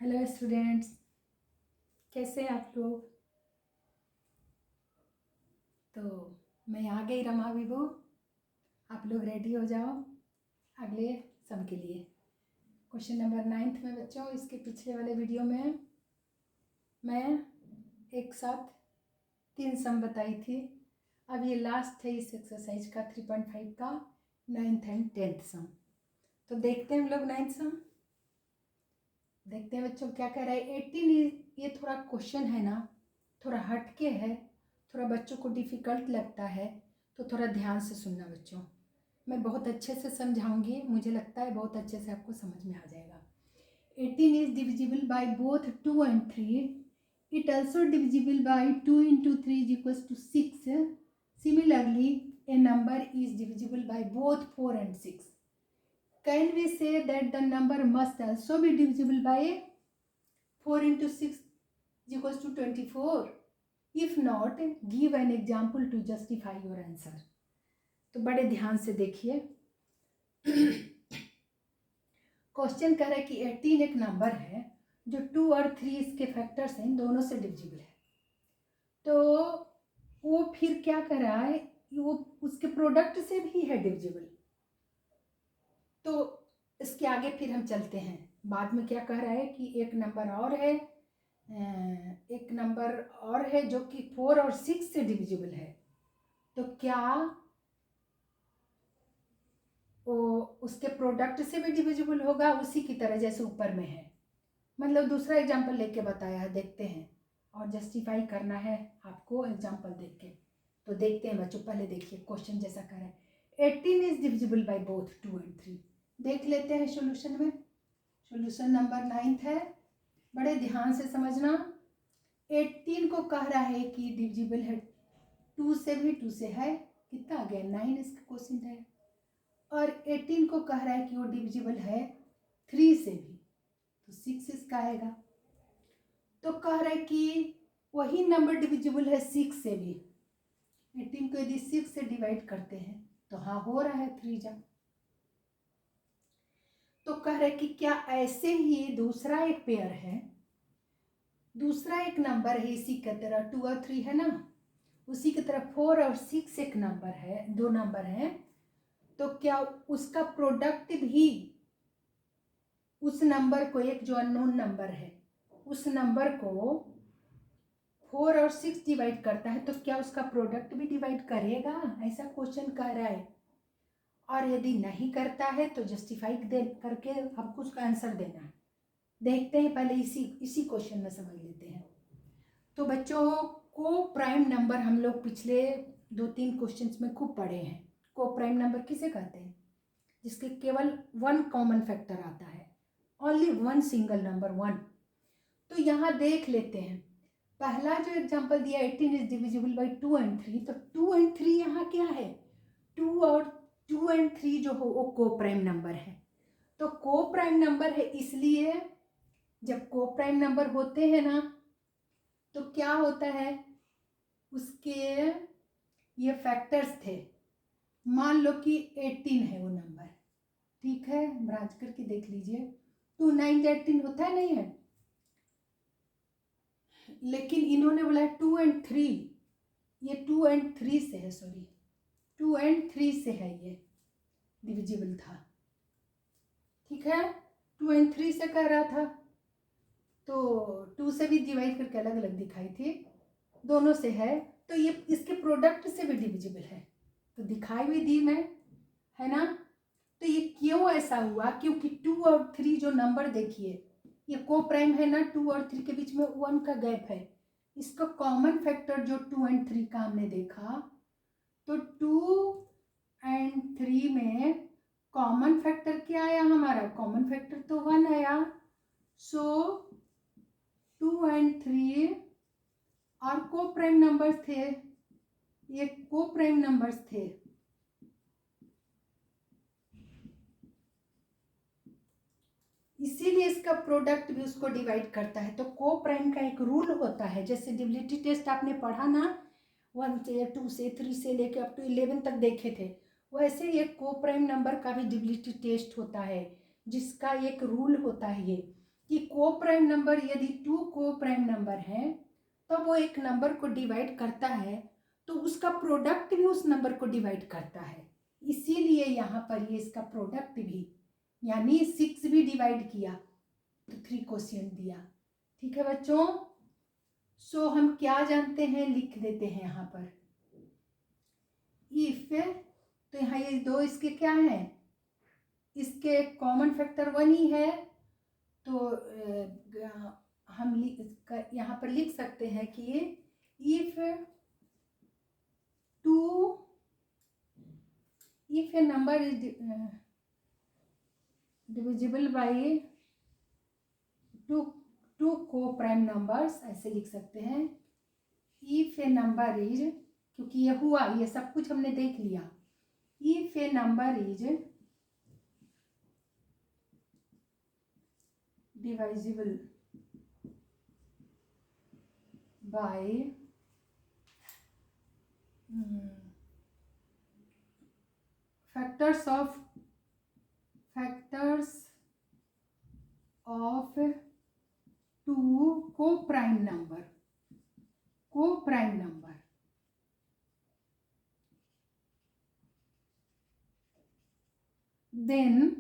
Hello students, कैसे हैं आप लोग। तो मैं आ गई रमा विवो। आप लोग रेडी हो जाओ अगले सम के लिए। क्वेश्चन नंबर 9 में बच्चों, इसके पिछले वाले वीडियो में मैं एक साथ 3 सम बताई थी। अब ये लास्ट है इस एक्सरसाइज का 3.5 का 9th एंड 10th सम। तो देखते हैं हम लोग 9th सम। देखते हैं बच्चों क्या कह रहा है। 18 ये थोड़ा क्वेश्चन है ना, थोड़ा हटके है, थोड़ा बच्चों को डिफ़िकल्ट लगता है, तो थोड़ा ध्यान से सुनना बच्चों। मैं बहुत अच्छे से समझाऊंगी, मुझे लगता है बहुत अच्छे से आपको समझ में आ जाएगा। 18 is divisible by both 2 and 3. It also divisible by 2 into 3 is equals to 6. Similarly, a number is divisible by both 4 and 6. Can we say that the number must also be divisible by 4 into 6 is equals to 24? If not, give an example to justify your answer. तो बड़े ध्यान से देखिए। Question कह रहा है कि 18 एक नंबर है जो 2 और 3 इसके फैक्टर्स हैं, दोनों से डिविजिबल है। तो वो फिर क्या कर रहा है, वो उसके प्रोडक्ट से भी है डिविजिबल। तो इसके आगे फिर हम चलते हैं। बाद में क्या कह रहा है कि एक नंबर और है, जो कि 4 और 6 से डिविजिबल है। तो क्या वो उसके प्रोडक्ट से भी डिविजिबल होगा, उसी की तरह जैसे ऊपर में है। मतलब दूसरा एग्जाम्पल लेके बताया है, देखते हैं। और जस्टिफाई करना है आपको एग्जाम्पल देख के। तो देखते हैं बच्चों, पहले देखिए क्वेश्चन जैसा कर रहा है। 18 is divisible by both 2 and 3। देख लेते हैं सॉल्यूशन में। सॉल्यूशन नंबर 9 है, बड़े ध्यान से समझना। 18 को कह रहा है कि डिविजिबल है 2 से भी, 2 से है, कितना आ गया 9 इसका क्वेश्चन है। और 18 को कह रहा है कि वो डिविजिबल है 3 से भी, तो 6 इसका आएगा। तो कह रहा है कि वही नंबर डिविजिबल है 6 से भी। 18 को यदि 6 से डिवाइड करते हैं तो हाँ हो रहा है 3 जा। तो कह रहा है कि क्या ऐसे ही दूसरा एक पेयर है, दूसरा एक नंबर है इसी की तरह, 2 और 3 है ना, उसी की तरह 4 और 6 एक नंबर है, 2 नंबर है। तो क्या उसका प्रोडक्ट भी उस नंबर को, एक जो अननोन नंबर है उस नंबर को 4 और 6 डिवाइड करता है, तो क्या उसका प्रोडक्ट भी डिवाइड करेगा, ऐसा क्वेश्चन कह रहा है। और यदि नहीं करता है तो जस्टिफाई दे करके आपको उसका आंसर देना है। देखते हैं, पहले इसी क्वेश्चन में समझ लेते हैं। तो बच्चों, को प्राइम नंबर हम लोग पिछले 2-3 क्वेश्चंस में खूब पढ़े हैं। को प्राइम नंबर किसे कहते हैं, जिसके केवल 1 कॉमन फैक्टर आता है, ओनली 1 सिंगल नंबर 1। तो यहाँ देख लेते हैं, पहला जो एग्जांपल दिया 18 इज डिविजिबल बाय 2 and 3। तो 2 and 3 यहाँ क्या है, 2 and 3 जो हो वो को प्राइम नंबर है। तो को प्राइम नंबर है, इसलिए जब को प्राइम नंबर होते हैं ना तो क्या होता है, उसके ये फैक्टर्स थे। मान लो कि 18 है वो नंबर, ठीक है, ब्रांच करके देख लीजिए। 2 9 18 होता है, नहीं है, लेकिन इन्होंने बोला 2 and 3, ये 2 and 3 से है, सॉरी 2 and 3 से है, ये डिविजिबल था, ठीक है। 2 and 3 से कह रहा था, तो 2 से भी डिवाइड करके अलग अलग दिखाई थी, दोनों से है, तो ये इसके प्रोडक्ट से भी डिविजिबल है, तो दिखाई भी दी मैं, है ना। तो ये क्यों ऐसा हुआ, क्योंकि 2 और 3 जो नंबर देखिए, ये को प्राइम है ना, 2 और 3 के बीच में 1 का गैप है। इसका कॉमन फैक्टर जो 2 and 3 का हमने देखा, तो 2 and 3 में कॉमन फैक्टर क्या आया हमारा, कॉमन फैक्टर तो 1 आया। सो 2 and 3 और को प्राइम नंबर्स थे, ये को प्राइम नंबर्स थे, इसीलिए इसका प्रोडक्ट भी उसको डिवाइड करता है। तो को प्राइम का एक रूल होता है, जैसे डिविजिबिलिटी टेस्ट आपने पढ़ा ना, 1 से 2 से 3 से लेके अप टू 11 तक देखे थे, वैसे ये को प्राइम नंबर का भी डिविजिबिलिटी टेस्ट होता है, जिसका एक रूल होता है ये, कि को प्राइम नंबर यदि 2 को प्राइम नंबर है तो वो एक नंबर को डिवाइड करता है तो उसका प्रोडक्ट भी उस नंबर को डिवाइड करता है, इसीलिए यहाँ पर ये इसका प्रोडक्ट भी, यानी 6 भी डिवाइड किया तो 3 क्वेश्चन दिया। ठीक है बच्चों, सो हम क्या जानते हैं, लिख देते हैं यहाँ पर इफ, तो यहाँ ये दो इसके क्या हैं, इसके कॉमन फैक्टर 1 ही है, तो हम यहाँ पर लिख सकते हैं कि if A number is divisible by two को प्राइम नंबर्स, ऐसे लिख सकते हैं। इफ ए नंबर इज, क्योंकि ये हुआ, ये सब कुछ हमने देख लिया, if A number is divisible by factors of 2 co-prime number, then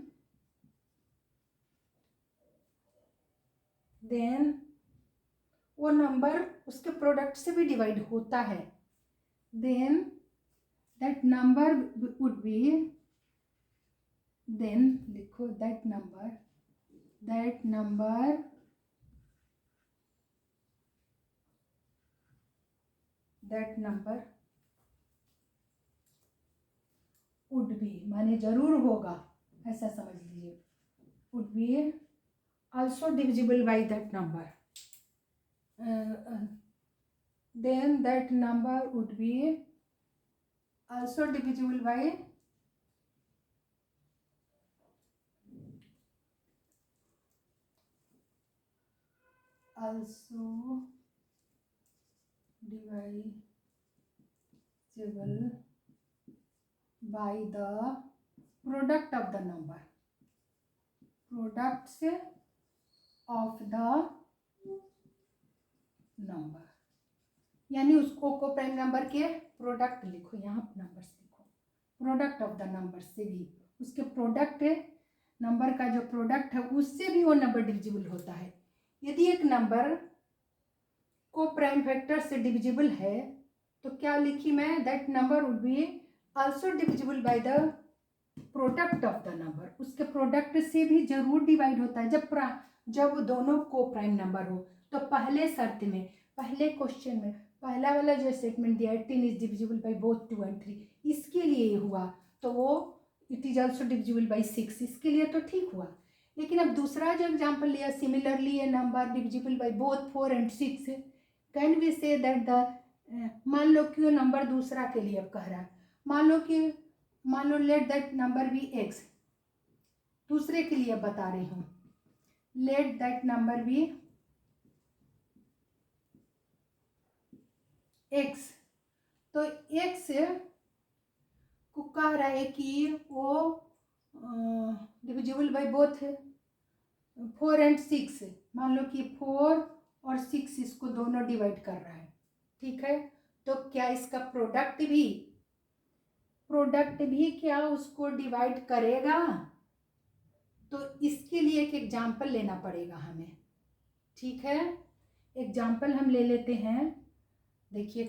वो नंबर उसके प्रोडक्ट से भी डिवाइड होता है, then that number would be, then लिखो that number would be माने जरूर होगा, ऐसा समझ लीजिए, would be also divisible by that number, then that number would be also divisible by the product of the number, products of the number, यानी उसको को प्राइम नंबर के प्रोडक्ट लिखो, यहाँ नंबर्स लिखो, प्रोडक्ट ऑफ द नंबर से भी, उसके प्रोडक्ट नंबर का जो प्रोडक्ट है उससे भी वो नंबर डिविजिबल होता है। यदि एक नंबर को प्राइम फैक्टर से डिविजिबल है तो क्या लिखी मैं, that number would be also divisible by the product of the number, उसके प्रोडक्ट से भी जरूर डिवाइड होता है। जब दोनों को प्राइम नंबर हो तो पहले शर्त में, पहले क्वेश्चन में पहला वाला जो स्टेटमेंट दिया है 10 is divisible by both 2 and 3, इसके लिए हुआ तो वो it is also divisible by 6, इसके लिए तो ठीक हुआ। लेकिन अब दूसरा जो एग्जाम्पल लिया, similarly a number divisible by both 4 and 6, can we say that the, मान लो कि वो नंबर दूसरा के लिए अब कह रहा है, मान लो let that number be x, दूसरे के लिए बता रही हूँ, let that number be x, तो x को कह रहा है कि वो डिविजिबल बाय बोथ 4 and 6, मान लो कि 4 और 6 इसको दोनों डिवाइड कर रहा है, ठीक है, तो क्या इसका प्रोडक्ट भी क्या उसको डिवाइड करेगा, तो इसके लिए एक एग्जाम्पल लेना पड़ेगा हमें, ठीक है। एग्जाम्पल हम ले लेते हैं, देखिए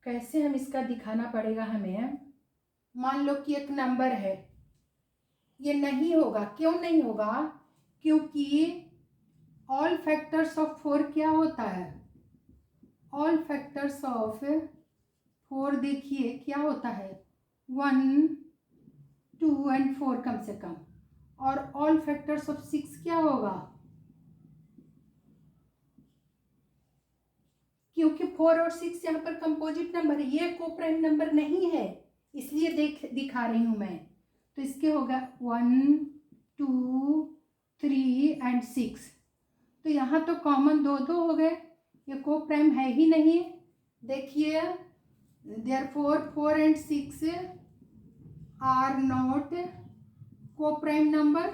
कैसे हम इसका दिखाना पड़ेगा हमें। मान लो कि एक नंबर है, ये नहीं होगा, क्यों नहीं होगा, क्योंकि ऑल फैक्टर्स ऑफ 4 क्या होता है, ऑल फैक्टर्स ऑफ 4 देखिए क्या होता है, 1, 2 and 4 कम से कम, और ऑल फैक्टर्स ऑफ 6 क्या होगा, क्योंकि 4 और 6 यहाँ पर कंपोजिट नंबर है, ये को प्राइम नंबर नहीं है, इसलिए दिखा रही हूँ मैं, तो इसके होगा 1, 2, 3 and 6, तो यहाँ तो कॉमन 2 हो गए, ये को प्राइम है ही नहीं, देखिए therefore 4 and 6 are not co-prime number,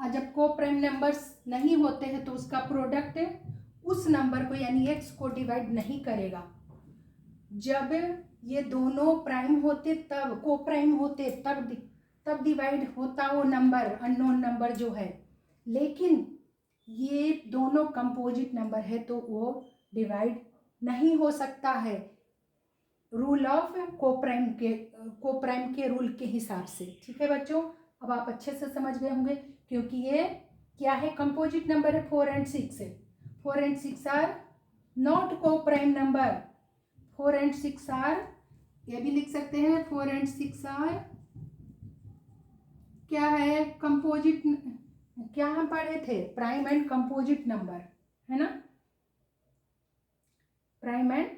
और जब को प्राइम नंबर्स नहीं होते हैं तो उसका प्रोडक्ट उस नंबर को यानी x को डिवाइड नहीं करेगा। जब ये दोनों प्राइम होते तब, को प्राइम होते तब डिवाइड होता वो नंबर, अननोन नंबर जो है। लेकिन ये दोनों कंपोजिट नंबर है तो वो डिवाइड नहीं हो सकता है, रूल ऑफ कोप्राइम के रूल के हिसाब से। ठीक है बच्चों, अब आप अच्छे से समझ गए होंगे, क्योंकि ये क्या है, कंपोजिट नंबर है, 4 और 6 है। 4 और 6 आर नॉट कोप्राइम नंबर। 4 और 6 आर, ये भी लिख सकते हैं, 4 और 6 आर क्या है, कंपोजिट, क्या हम पढ़े थे, प्राइम एंड कंपोजिट नंबर, है ना, प्राइम एंड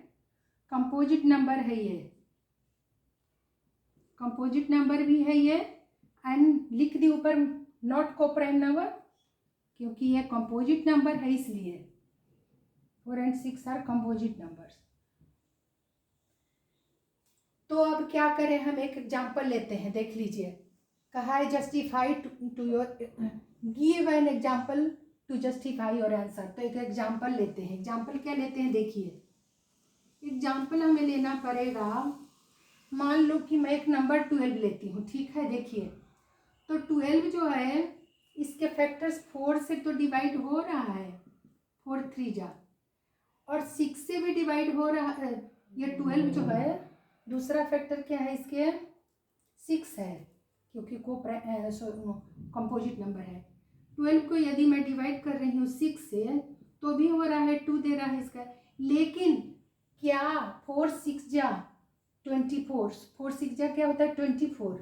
कंपोजिट नंबर है ये, कंपोजिट नंबर भी है ये। एंड लिख दी ऊपर नॉट कोप्राइम नंबर, क्योंकि ये कंपोजिट नंबर है इसलिए 4 और 6 आर कंपोजिट नंबर्स। तो अब क्या करें, हम एक एग्जांपल लेते हैं, देख लीजिए, कहा है justify to your, give an example to justify your answer. तो एक एग्जांपल लेते हैं। एग्जांपल क्या लेते हैं, देखिए एग्जांपल हमें लेना पड़ेगा। मान लो कि मैं एक नंबर 12 लेती हूँ, ठीक है, देखिए तो 12 जो है इसके फैक्टर्स 4 से तो डिवाइड हो रहा है, 4 3 जा, और 6 से भी डिवाइड हो रहा है। ये 12 जो है दूसरा फैक्टर क्या है इसके, 6 है, क्योंकि कंपोजिट नंबर है। 12 को यदि मैं डिवाइड कर रही हूँ 6 से तो भी हो रहा है, 2 दे रहा है इसका। लेकिन क्या 4 6 जा 24, 4 6 जा क्या होता है 24,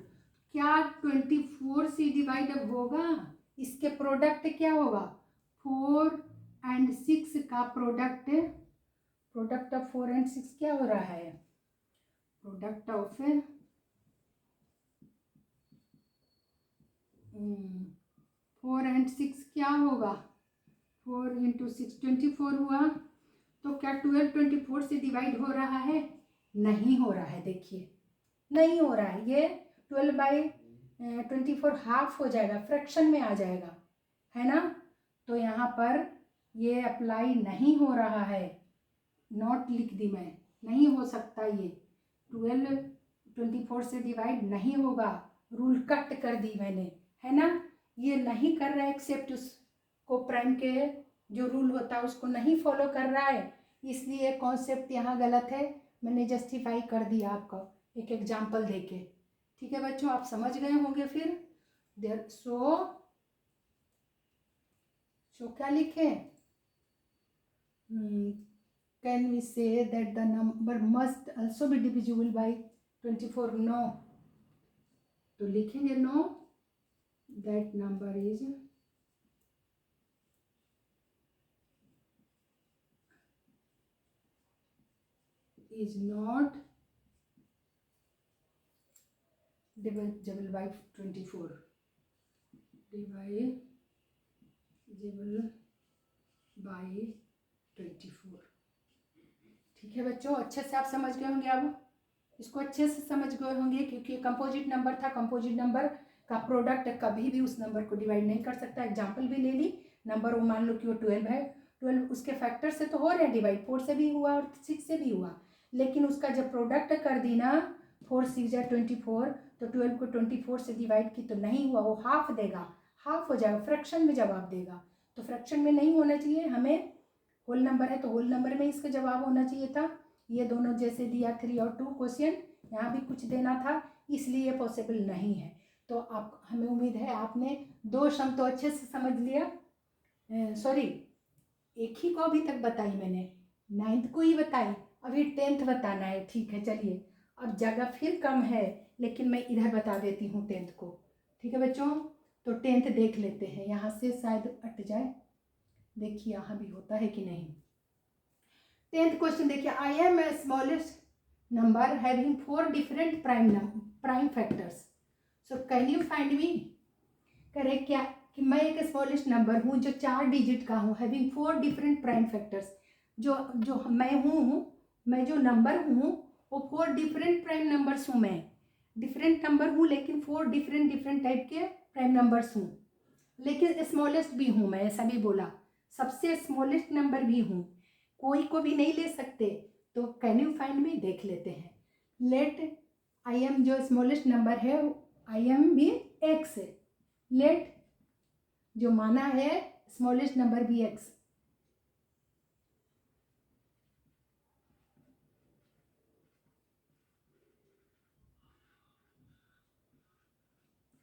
क्या 24 से डिवाइड अब होगा, इसके प्रोडक्ट क्या होगा, 4 और 6 का प्रोडक्ट ऑफ 4 और 6 क्या हो रहा है, प्रोडक्ट ऑफ 4 और 6 क्या होगा, 4 × 6 24 हुआ। तो क्या 12 24 से डिवाइड हो रहा है, नहीं हो रहा है, देखिए नहीं हो रहा है। ये 12/24 हाफ हो जाएगा, फ्रैक्शन में आ जाएगा, है ना। तो यहाँ पर ये अप्लाई नहीं हो रहा है, नॉट लिख दी मैं, नहीं हो सकता, ये 12 24 से डिवाइड नहीं होगा, रूल कट कर दी मैंने, है ना। ये नहीं कर रहा है, एक्सेप्ट उसको प्राइम के जो रूल होता है उसको नहीं फॉलो कर रहा है, इसलिए कॉन्सेप्ट यहाँ गलत है। मैंने जस्टिफाई कर दिया आपको एक एग्जाम्पल देके। ठीक है बच्चों, आप समझ गए होंगे। फिर देर सो क्या लिखे, can we say that the number must also be divisible by 24, no. तो लिखेंगे no, that number is not divisible by 24, divisible by 24। ठीक है बच्चों, अच्छे से आप समझ गए होंगे, अब इसको अच्छे से समझ गए होंगे, क्योंकि कंपोजिट नंबर था, कंपोजिट नंबर का प्रोडक्ट कभी भी उस नंबर को डिवाइड नहीं कर सकता। एग्जाम्पल भी ले ली, नंबर वो मान लो कि वो 12 है, 12 उसके फैक्टर से तो हो रहे हैं डिवाइड, 4 से भी हुआ और 6 से भी हुआ, लेकिन उसका जब प्रोडक्ट कर दी ना 4 6 या 24, तो 12 को 24 से डिवाइड की तो नहीं हुआ, वो हाफ देगा, हाफ हो जाएगा, फ्रैक्शन में जवाब देगा। तो फ्रैक्शन में नहीं होना चाहिए, हमें होल नंबर है तो होल नंबर में इसका जवाब होना चाहिए था। ये दोनों जैसे दिया 3 और 2 क्वेश्चन, यहाँ भी कुछ देना था, इसलिए पॉसिबल नहीं है। तो आप, हमें उम्मीद है आपने 2 सम तो अच्छे से समझ लिया। सॉरी, एक ही को अभी तक बताई मैंने, 9th को ही बताई, अभी 10th बताना है। ठीक है, चलिए, अब जगह फिर कम है, लेकिन मैं इधर बता देती हूँ 10th को। ठीक है बच्चों, तो 10th देख लेते हैं, यहाँ से शायद अट जाए, देखिए यहाँ भी होता है कि नहीं। 10th क्वेश्चन देखिए, I am a smallest number having 4 different prime factors, so can you find me. करे क्या कि मैं एक स्मॉलेस्ट नंबर हूँ जो 4 डिजिट का हूँ, हैविंग 4 डिफरेंट प्राइम फैक्टर्स, जो मैं हूँ, मैं जो नंबर हूँ वो 4 डिफरेंट प्राइम नंबर्स हूँ, मैं डिफरेंट नंबर हूँ लेकिन 4 डिफरेंट टाइप के प्राइम नंबर्स हूँ। लेकिन स्मॉलेस्ट भी हूँ मैं, ऐसा भी बोला, सबसे स्मॉलेस्ट नंबर भी हूँ, कोई को भी नहीं ले सकते। तो कैन यू फाइंड मी देख लेते हैं। लेट आई एम जो स्मॉलेस्ट नंबर है आई एम भी एक्स है। लेट जो माना है स्मॉलेस्ट नंबर भी एक्स।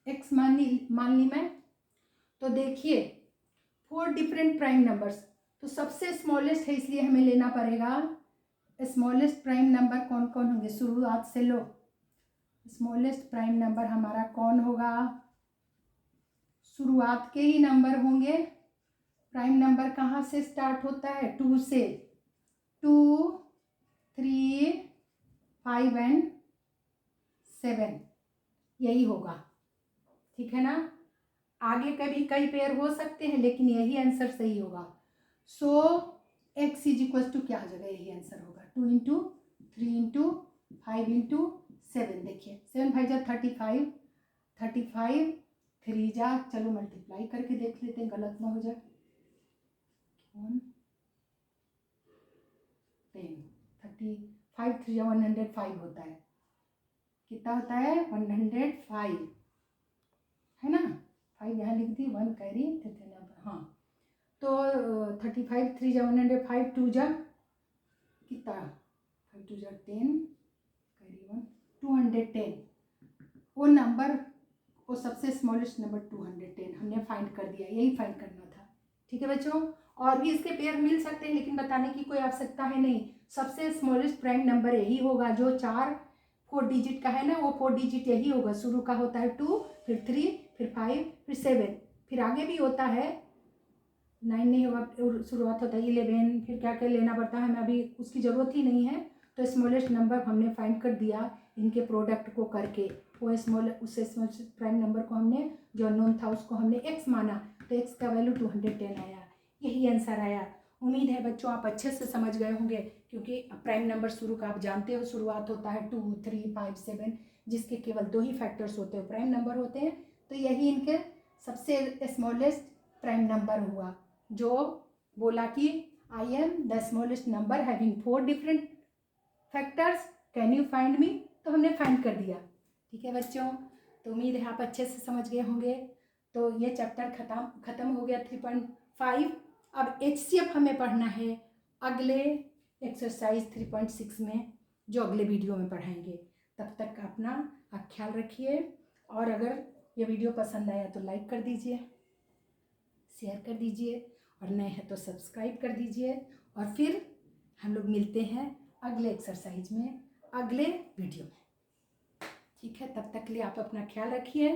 एक्स मान ली मैं। तो देखिए 4 डिफरेंट प्राइम नंबर्स, तो सबसे स्मॉलेस्ट है इसलिए हमें लेना पड़ेगा स्मॉलेस्ट प्राइम नंबर कौन कौन होंगे। शुरुआत से लो, स्मॉलेस्ट प्राइम नंबर हमारा कौन होगा, शुरुआत के ही नंबर होंगे। प्राइम नंबर कहाँ से स्टार्ट होता है, 2 से। 2, 3, 5 एंड 7 यही होगा, ठीक है ना। आगे कभी कई पेयर हो सकते हैं लेकिन यही आंसर सही होगा। सो एक्स इज इक्वल टू क्या हो जाएगा, यही आंसर होगा 2 इंटू 3 इंटू 5 इंटू 7। देखिए 7 5 जा 35, 35 3 जा, चलो मल्टीप्लाई करके देख लेते हैं गलत ना हो जाए। 10 35 3 जा 105 होता है, कितना होता है 105 है ना। 5 यहाँ लिख दी, 1 कैरी हाँ। तो 35 3 जा 105, 2 जा कितना 5 2 जा 10 कैरी 1 210। वो नंबर, वो सबसे स्मॉलेस्ट नंबर 210 हमने फाइंड कर दिया, यही फाइंड करना था, ठीक है बच्चों। और भी इसके पेयर मिल सकते हैं लेकिन बताने की कोई आवश्यकता है नहीं, सबसे स्मॉलेस्ट प्राइम नंबर यही होगा जो 4 डिजिट का है ना, वो 4 डिजिट यही होगा। शुरू का होता है 2, फिर 3, फिर 5, फिर 7, फिर आगे भी होता है 9 नहीं होगा, शुरुआत होता है 11, फिर क्या क्या लेना पड़ता है हमें, अभी उसकी ज़रूरत ही नहीं है। तो स्मॉलेस्ट नंबर हमने फाइंड कर दिया इनके प्रोडक्ट को करके। वो उस स्मॉलेस्ट प्राइम नंबर को हमने जो अननोन था उसको हमने एक्स माना, तो एक्स का वैल्यू 210 आया, यही आंसर आया। उम्मीद है बच्चों आप अच्छे से समझ गए होंगे, क्योंकि प्राइम नंबर शुरू का आप जानते हो, शुरुआत होता है 2 3 5 7, जिसके केवल 2 ही फैक्टर्स होते हैं, प्राइम नंबर होते हैं। तो यही इनके सबसे स्मॉलेस्ट प्राइम नंबर हुआ, जो बोला कि I am the smallest number having 4 different factors, can you find मी, तो हमने फाइंड कर दिया, ठीक है बच्चों। तो उम्मीद है आप अच्छे से समझ गए होंगे। तो ये चैप्टर ख़त्म हो गया 3.5। अब HCF हमें पढ़ना है अगले एक्सरसाइज 3.6 में, जो अगले वीडियो में पढ़ाएंगे। तब तक अपना आप ख्याल रखिए, और अगर ये वीडियो पसंद आया तो लाइक कर दीजिए, शेयर कर दीजिए, और नए हैं तो सब्सक्राइब कर दीजिए। और फिर हम लोग मिलते हैं अगले एक्सरसाइज में, अगले वीडियो में, ठीक है। तब तक के लिए आप अपना ख्याल रखिए।